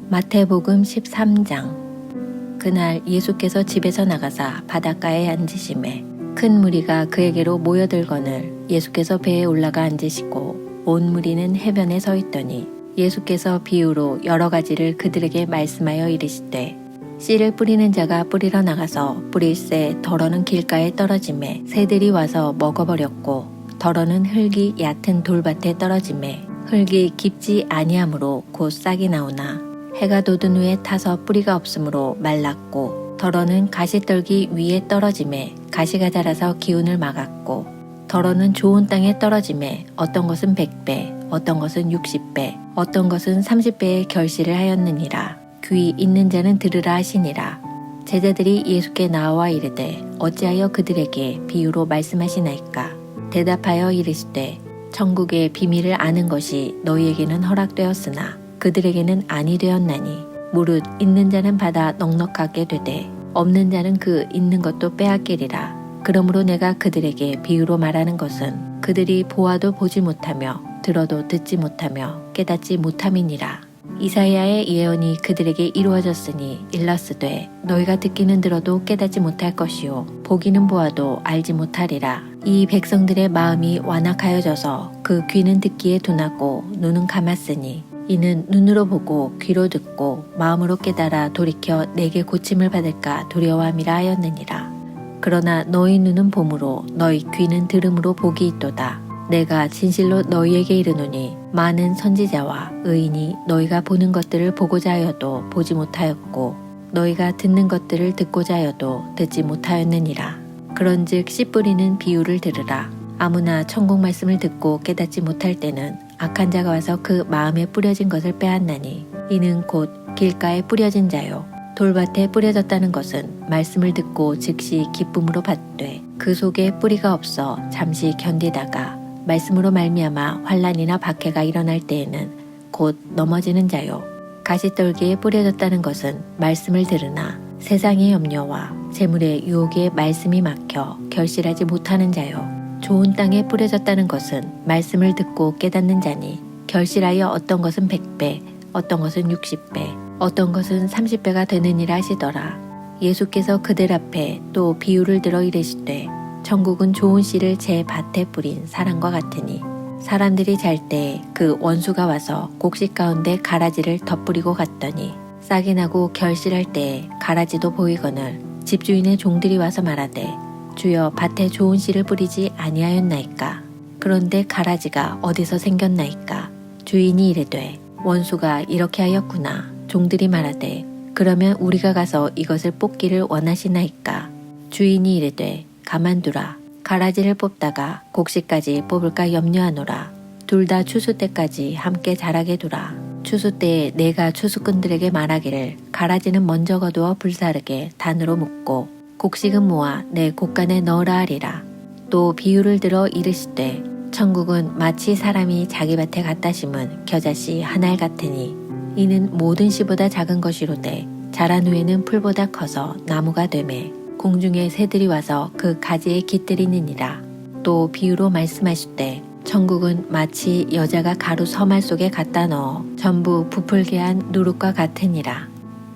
마태복음 13장. 그날 예수께서 집에서 나가사 바닷가에 앉으시매 큰 무리가 그에게로 모여들거늘 예수께서 배에 올라가 앉으시고 온 무리는 해변에 서 있더니 예수께서 비유로 여러 가지를 그들에게 말씀하여 이르시되, 씨를 뿌리는 자가 뿌리러 나가서 뿌릴새 덜어는 길가에 떨어지매 새들이 와서 먹어버렸고, 덜어는 흙이 얕은 돌밭에 떨어지매 흙이 깊지 아니하므로 곧 싹이 나오나 해가 돋은 후에 타서 뿌리가 없으므로 말랐고, 덜어는 가시떨기 위에 떨어지매 가시가 자라서 기운을 막았고, 덜어는 좋은 땅에 떨어지매 어떤 것은 100배, 어떤 것은 60배, 어떤 것은 30배의 결실을 하였느니라. 귀 있는 자는 들으라 하시니라. 제자들이 예수께 나와 이르되 어찌하여 그들에게 비유로 말씀하시나이까? 대답하여 이르시되, 천국의 비밀을 아는 것이 너희에게는 허락되었으나 그들에게는 아니 되었나니, 무릇 있는 자는 받아 넉넉하게 되되 없는 자는 그 있는 것도 빼앗기리라. 그러므로 내가 그들에게 비유로 말하는 것은 그들이 보아도 보지 못하며 들어도 듣지 못하며 깨닫지 못함이니라. 이사야의 예언이 그들에게 이루어졌으니 일렀으되, 너희가 듣기는 들어도 깨닫지 못할 것이요 보기는 보아도 알지 못하리라. 이 백성들의 마음이 완악하여져서 그 귀는 듣기에 둔하고 눈은 감았으니, 이는 눈으로 보고 귀로 듣고 마음으로 깨달아 돌이켜 내게 고침을 받을까 두려워함이라 하였느니라. 그러나 너희 눈은 봄으로 너희 귀는 들음으로 복이 있도다. 내가 진실로 너희에게 이르노니 많은 선지자와 의인이 너희가 보는 것들을 보고자 하여도 보지 못하였고, 너희가 듣는 것들을 듣고자 하여도 듣지 못하였느니라. 그런즉 씨 뿌리는 비유를 들으라. 아무나 천국 말씀을 듣고 깨닫지 못할 때는 악한 자가 와서 그 마음에 뿌려진 것을 빼앗나니, 이는 곧 길가에 뿌려진 자요 돌밭에 뿌려졌다는 것은 말씀을 듣고 즉시 기쁨으로 받되 그 속에 뿌리가 없어 잠시 견디다가 말씀으로 말미암아 환난이나 박해가 일어날 때에는 곧 넘어지는 자요. 가시떨기에 뿌려졌다는 것은 말씀을 들으나 세상의 염려와 재물의 유혹에 말씀이 막혀 결실하지 못하는 자요. 좋은 땅에 뿌려졌다는 것은 말씀을 듣고 깨닫는 자니, 결실하여 어떤 것은 100배, 어떤 것은 60배, 어떤 것은 30배가 되느니라 하시더라. 예수께서 그들 앞에 또 비유를 들어 이르시되, 천국은 좋은 씨를 제 밭에 뿌린 사람과 같으니, 사람들이 잘 때 그 원수가 와서 곡식 가운데 가라지를 덧뿌리고 갔더니 싹이 나고 결실할 때에 가라지도 보이거늘 집주인의 종들이 와서 말하되, 주여 밭에 좋은 씨를 뿌리지 아니하였나이까? 그런데 가라지가 어디서 생겼나이까? 주인이 이르되, 원수가 이렇게 하였구나. 종들이 말하되, 그러면 우리가 가서 이것을 뽑기를 원하시나이까? 주인이 이르되, 가만두라. 가라지를 뽑다가 곡식까지 뽑을까 염려하노라. 둘 다 추수 때까지 함께 자라게 두라. 추수 때에 내가 추수꾼들에게 말하기를, 가라지는 먼저 거두어 불사르게 단으로 묶고 곡식은 모아 내 곡간에 넣으라 하리라. 또 비유를 들어 이르시되, 천국은 마치 사람이 자기 밭에 갖다 심은 겨자씨 한 알 같으니, 이는 모든 씨보다 작은 것이로되 자란 후에는 풀보다 커서 나무가 되매 공중에 새들이 와서 그 가지에 깃들이느니라. 또 비유로 말씀하시되, 천국은 마치 여자가 가루 서말 속에 갖다 넣어 전부 부풀게 한 누룩과 같으니라.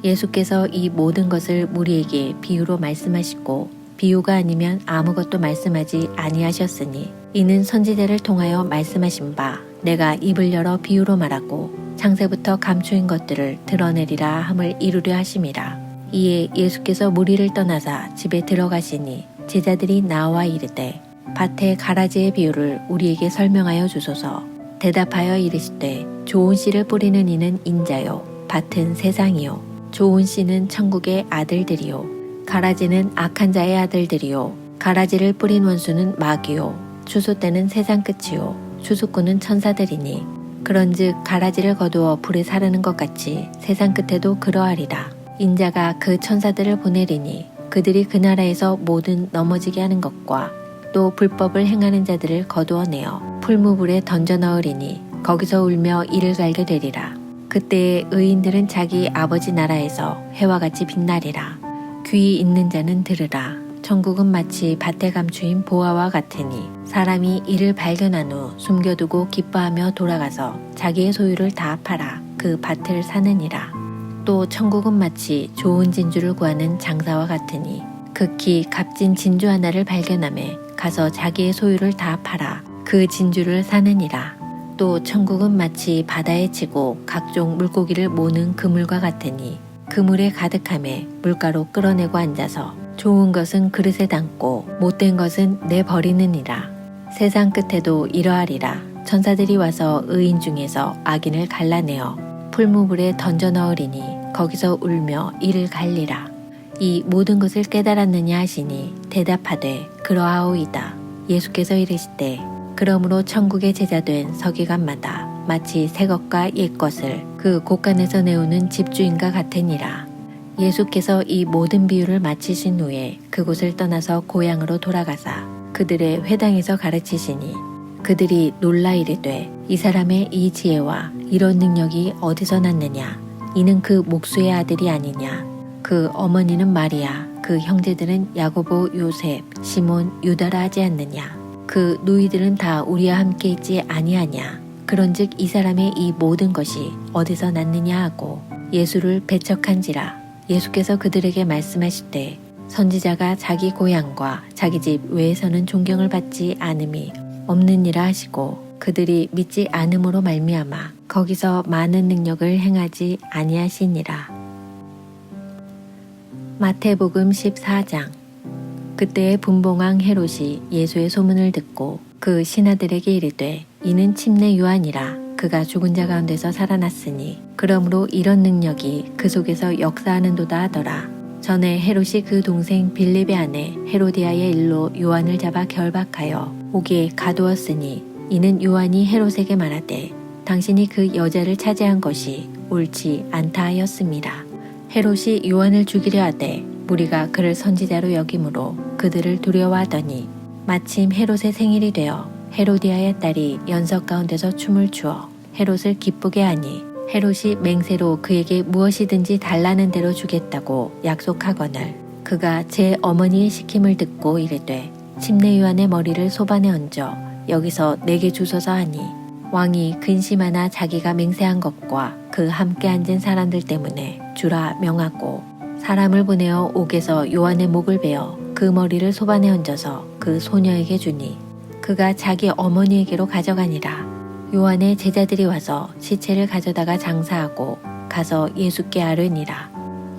예수께서 이 모든 것을 무리에게 비유로 말씀하시고, 비유가 아니면 아무것도 말씀하지 아니하셨으니, 이는 선지자를 통하여 말씀하신 바 내가 입을 열어 비유로 말하고 창세부터 감추인 것들을 드러내리라 함을 이루려 하심이라. 이에 예수께서 무리를 떠나사 집에 들어가시니 제자들이 나와 이르되, 밭의 가라지의 비유를 우리에게 설명하여 주소서. 대답하여 이르시되, 좋은 씨를 뿌리는 이는 인자요 밭은 세상이요 좋은 씨는 천국의 아들들이요 가라지는 악한 자의 아들들이요 가라지를 뿌린 원수는 마귀요 추수 때는 세상 끝이요 추수꾼은 천사들이니, 그런즉 가라지를 거두어 불에 사르는 것 같이 세상 끝에도 그러하리라. 인자가 그 천사들을 보내리니 그들이 그 나라에서 모든 넘어지게 하는 것과 또 불법을 행하는 자들을 거두어내어 풀무불에 던져 넣으리니 거기서 울며 이를 갈게 되리라. 그때에 의인들은 자기 아버지 나라에서 해와 같이 빛나리라. 귀 있는 자는 들으라. 천국은 마치 밭에 감추인 보화와 같으니, 사람이 이를 발견한 후 숨겨두고 기뻐하며 돌아가서 자기의 소유를 다 팔아 그 밭을 사느니라. 또 천국은 마치 좋은 진주를 구하는 장사와 같으니 극히 값진 진주 하나를 발견함에 가서 자기의 소유를 다 팔아 그 진주를 사느니라. 또 천국은 마치 바다에 치고 각종 물고기를 모는 그물과 같으니 그물에 가득함에 물가로 끌어내고 앉아서 좋은 것은 그릇에 담고 못된 것은 내버리느니라. 세상 끝에도 이러하리라. 천사들이 와서 의인 중에서 악인을 갈라내어 풀무불에 던져 넣으리니 거기서 울며 이를 갈리라. 이 모든 것을 깨달았느냐 하시니 대답하되 그러하오이다. 예수께서 이르시되 그러므로 천국의 제자된 서기관마다 마치 새 것과 옛 것을 그 곳간에서 내오는 집주인과 같으니라. 예수께서 이 모든 비유를 마치신 후에 그곳을 떠나서 고향으로 돌아가사 그들의 회당에서 가르치시니 그들이 놀라 이르되 이 사람의 이 지혜와 이런 능력이 어디서 났느냐? 이는 그 목수의 아들이 아니냐? 그 어머니는 마리아, 그 형제들은 야고보, 요셉, 시몬, 유다라 하지 않느냐? 그 누이들은 다 우리와 함께 있지 아니하냐? 그런즉 이 사람의 이 모든 것이 어디서 났느냐 하고 예수를 배척한지라. 예수께서 그들에게 말씀하시되 선지자가 자기 고향과 자기 집 외에서는 존경을 받지 않음이 없느니라 하시고 그들이 믿지 않음으로 말미암아 거기서 많은 능력을 행하지 아니하시니라. 마태복음 14장. 그때에 분봉왕 헤롯이 예수의 소문을 듣고 그 신하들에게 이르되 이는 침례 요한이라. 그가 죽은 자 가운데서 살아났으니 그러므로 이런 능력이 그 속에서 역사하는도다 하더라. 전에 헤롯이 그 동생 빌립의 아내 헤로디아의 일로 요한을 잡아 결박하여 옥에 가두었으니 이는 요한이 헤롯에게 말하되 당신이 그 여자를 차지한 것이 옳지 않다 하였습니다. 헤롯이 요한을 죽이려 하되 무리가 그를 선지자로 여김으로 그들을 두려워하더니 마침 헤롯의 생일이 되어 헤로디아의 딸이 연석 가운데서 춤을 추어 헤롯을 기쁘게 하니 헤롯이 맹세로 그에게 무엇이든지 달라는 대로 주겠다고 약속하거늘 그가 제 어머니의 시킴을 듣고 이르되 침례 요한의 머리를 소반에 얹어 여기서 내게 주소서 하니 왕이 근심하나 자기가 맹세한 것과 그 함께 앉은 사람들 때문에 주라 명하고 사람을 보내어 옥에서 요한의 목을 베어 그 머리를 소반에 얹어서 그 소녀에게 주니 그가 자기 어머니에게로 가져가니라. 요한의 제자들이 와서 시체를 가져다가 장사하고 가서 예수께 아뢰니라.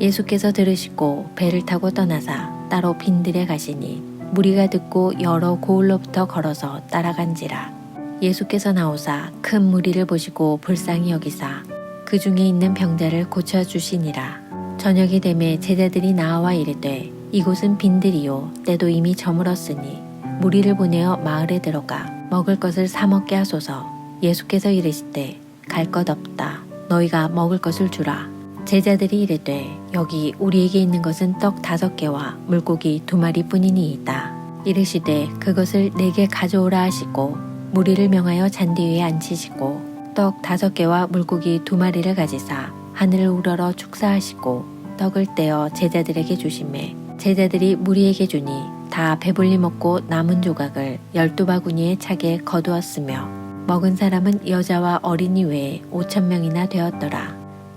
예수께서 들으시고 배를 타고 떠나사 따로 빈들에 가시니 무리가 듣고 여러 고을로부터 걸어서 따라간지라. 예수께서 나오사 큰 무리를 보시고 불쌍히 여기사 그 중에 있는 병자를 고쳐주시니라. 저녁이 되매 제자들이 나와 이르되 이곳은 빈들이요 때도 이미 저물었으니 무리를 보내어 마을에 들어가 먹을 것을 사 먹게 하소서. 예수께서 이르시되 갈 것 없다. 너희가 먹을 것을 주라. 제자들이 이르되 여기 우리에게 있는 것은 떡 5개와 물고기 2마리뿐이니이다. 이르시되 그것을 내게 가져오라 하시고 무리를 명하여 잔디 위에 앉히시고 떡 5개와 물고기 2마리를 가지사 하늘을 우러러 축사하시고 떡을 떼어 제자들에게 주시매 제자들이 무리에게 주니 다 배불리 먹고 남은 조각을 12바구니에 차게 거두었으며 먹은 사람은 여자와 어린이 외에 5,000명이나 되었더라.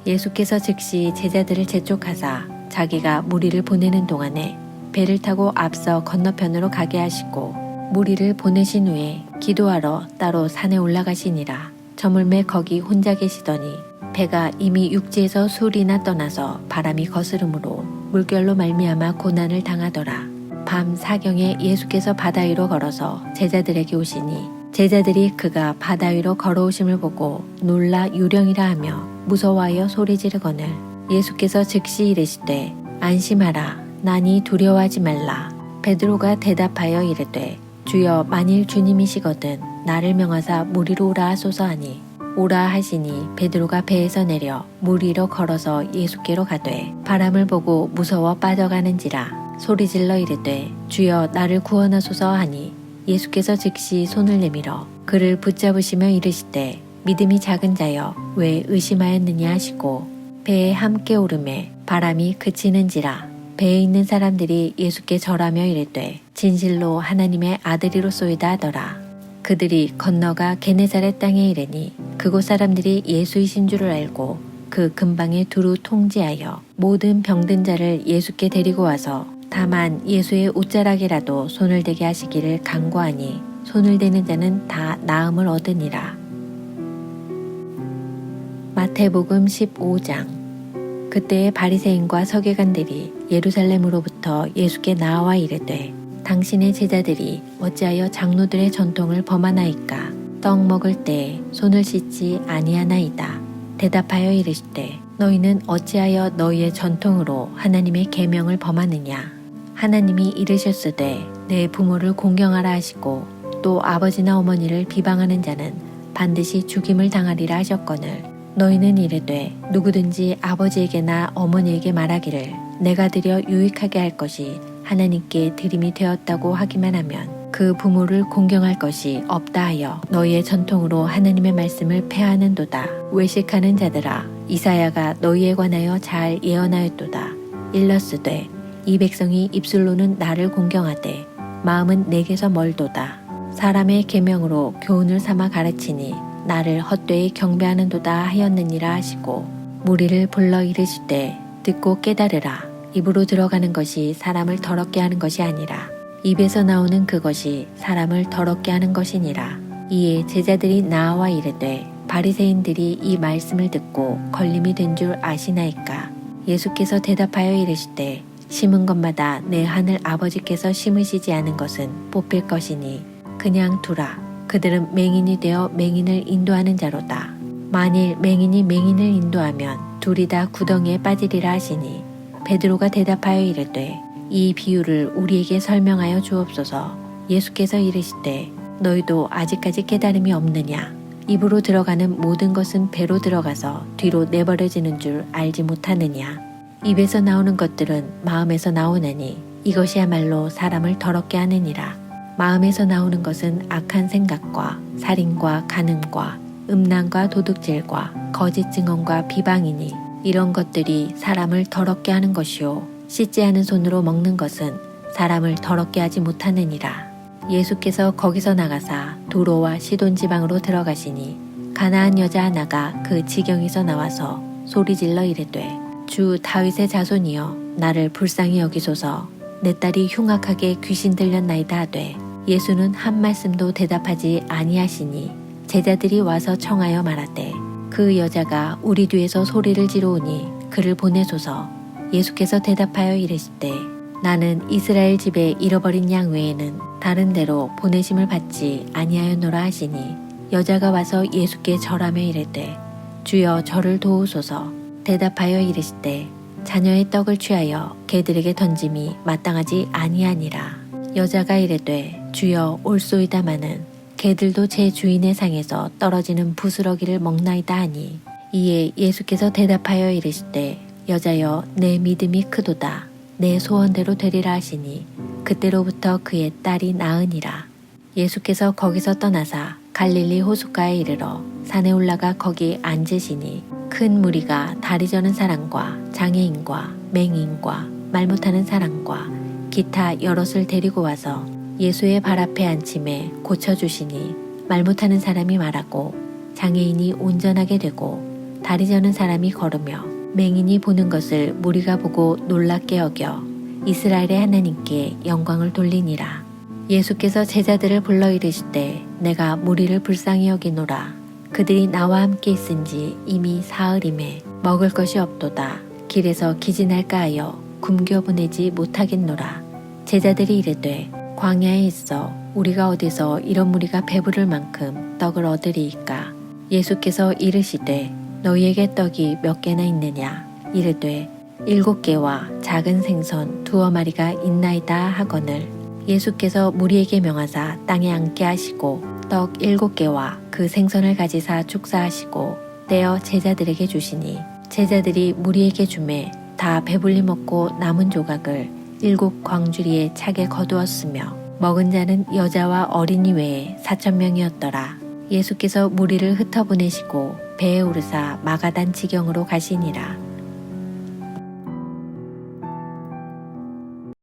예수께서 즉시 제자들을 재촉하사 자기가 무리를 보내는 동안에 배를 타고 앞서 건너편으로 가게 하시고 무리를 보내신 후에 기도하러 따로 산에 올라가시니라. 저물매 거기 혼자 계시더니 배가 이미 육지에서 술이나 떠나서 바람이 거스름으로 물결로 말미암아 고난을 당하더라. 밤 4경에 예수께서 바다 위로 걸어서 제자들에게 오시니 제자들이 그가 바다 위로 걸어오심을 보고 놀라 유령이라 하며 무서워하여 소리 지르거늘 예수께서 즉시 이르시되 안심하라. 나니 두려워하지 말라. 베드로가 대답하여 이르되 주여 만일 주님이시거든 나를 명하사 물 위로 오라 하소서 하니 오라 하시니 베드로가 배에서 내려 물 위로 걸어서 예수께로 가되 바람을 보고 무서워 빠져가는지라 소리질러 이르되 주여 나를 구원하소서 하니 예수께서 즉시 손을 내밀어 그를 붙잡으시며 이르시되 믿음이 작은 자여 왜 의심하였느냐 하시고 배에 함께 오르매 바람이 그치는지라 배에 있는 사람들이 예수께 절하며 이르되 진실로 하나님의 아들이로소이다 하더라. 그들이 건너가 게네사렛 땅에 이르니 그곳 사람들이 예수이신 줄을 알고 그 근방에 두루 통지하여 모든 병든 자를 예수께 데리고 와서 다만 예수의 옷자락이라도 손을 대게 하시기를 간구하니 손을 대는 자는 다 나음을 얻으니라. 마태복음 15장. 그때의 바리새인과 서기관들이 예루살렘으로부터 예수께 나와 이르되 당신의 제자들이 어찌하여 장로들의 전통을 범하나이까? 떡 먹을 때에 손을 씻지 아니하나이다. 대답하여 이르시되 너희는 어찌하여 너희의 전통으로 하나님의 계명을 범하느냐? 하나님이 이르셨으되 내 부모를 공경하라 하시고 또 아버지나 어머니를 비방하는 자는 반드시 죽임을 당하리라 하셨거늘 너희는 이르되 누구든지 아버지에게나 어머니에게 말하기를 내가 드려 유익하게 할 것이 하나님께 드림이 되었다고 하기만 하면 그 부모를 공경할 것이 없다 하여 너희의 전통으로 하나님의 말씀을 폐하는도다. 외식하는 자들아 이사야가 너희에 관하여 잘 예언하였도다. 일렀으되 이 백성이 입술로는 나를 공경하되 마음은 내게서 멀도다. 사람의 계명으로 교훈을 삼아 가르치니 나를 헛되이 경배하는도다 하였느니라 하시고 무리를 불러 이르시되 듣고 깨달으라. 입으로 들어가는 것이 사람을 더럽게 하는 것이 아니라 입에서 나오는 그것이 사람을 더럽게 하는 것이니라. 이에 제자들이 나와 이르되 바리새인들이 이 말씀을 듣고 걸림이 된 줄 아시나이까? 예수께서 대답하여 이르시되 심은 것마다 내 하늘 아버지께서 심으시지 않은 것은 뽑힐 것이니 그냥 두라. 그들은 맹인이 되어 맹인을 인도하는 자로다. 만일 맹인이 맹인을 인도하면 둘이 다 구덩이에 빠지리라 하시니 베드로가 대답하여 이르되 이 비유를 우리에게 설명하여 주옵소서. 예수께서 이르시되 너희도 아직까지 깨달음이 없느냐? 입으로 들어가는 모든 것은 배로 들어가서 뒤로 내버려지는 줄 알지 못하느냐? 입에서 나오는 것들은 마음에서 나오나니 이것이야말로 사람을 더럽게 하느니라. 마음에서 나오는 것은 악한 생각과 살인과 간음과 음란과 도둑질과 거짓 증언과 비방이니 이런 것들이 사람을 더럽게 하는 것이요 씻지 않은 손으로 먹는 것은 사람을 더럽게 하지 못하느니라. 예수께서 거기서 나가사 도로와 시돈 지방으로 들어가시니 가나안 여자 하나가 그 지경에서 나와서 소리질러 이르되 주 다윗의 자손이여 나를 불쌍히 여기소서. 내 딸이 흉악하게 귀신 들렸나이다 하되 예수는 한 말씀도 대답하지 아니하시니 제자들이 와서 청하여 말하되 그 여자가 우리 뒤에서 소리를 지르오니 그를 보내소서. 예수께서 대답하여 이르시되 나는 이스라엘 집에 잃어버린 양 외에는 다른 데로 보내심을 받지 아니하였노라 하시니 여자가 와서 예수께 절하며 이르되 주여 저를 도우소서. 대답하여 이르시되 자녀의 떡을 취하여 개들에게 던짐이 마땅하지 아니하니라. 여자가 이르되 주여 올소이다마는 개들도 제 주인의 상에서 떨어지는 부스러기를 먹나이다 하니 이에 예수께서 대답하여 이르시되 여자여 내 믿음이 크도다. 내 소원대로 되리라 하시니 그때로부터 그의 딸이 나으니라. 예수께서 거기서 떠나사 갈릴리 호숫가에 이르러 산에 올라가 거기 앉으시니 큰 무리가 다리 저는 사람과 장애인과 맹인과 말 못하는 사람과 기타 여럿을 데리고 와서 예수의 발 앞에 앉힘에 고쳐주시니 말 못하는 사람이 말하고 장애인이 온전하게 되고 다리 저는 사람이 걸으며 맹인이 보는 것을 무리가 보고 놀랍게 여겨 이스라엘의 하나님께 영광을 돌리니라. 예수께서 제자들을 불러 이르시되 내가 무리를 불쌍히 여기노라. 그들이 나와 함께 있은지 이미 사흘임에 먹을 것이 없도다. 길에서 기진할까 하여 굶겨 보내지 못하겠노라. 제자들이 이르되 광야에 있어 우리가 어디서 이런 무리가 배부를 만큼 떡을 얻으리이까? 예수께서 이르시되 너희에게 떡이 몇 개나 있느냐? 이르되 7개와 작은 생선 2어마리가 있나이다 하거늘 예수께서 무리에게 명하사 땅에 앉게 하시고 떡 7개와 그 생선을 가지사 축사하시고 떼어 제자들에게 주시니 제자들이 무리에게 주매 다 배불리 먹고 남은 조각을 7 광주리에 차게 거두었으며 먹은 자는 여자와 어린이 외에 4,000명이었더라. 예수께서 무리를 흩어보내시고 배에 오르사 마가단 지경으로 가시니라.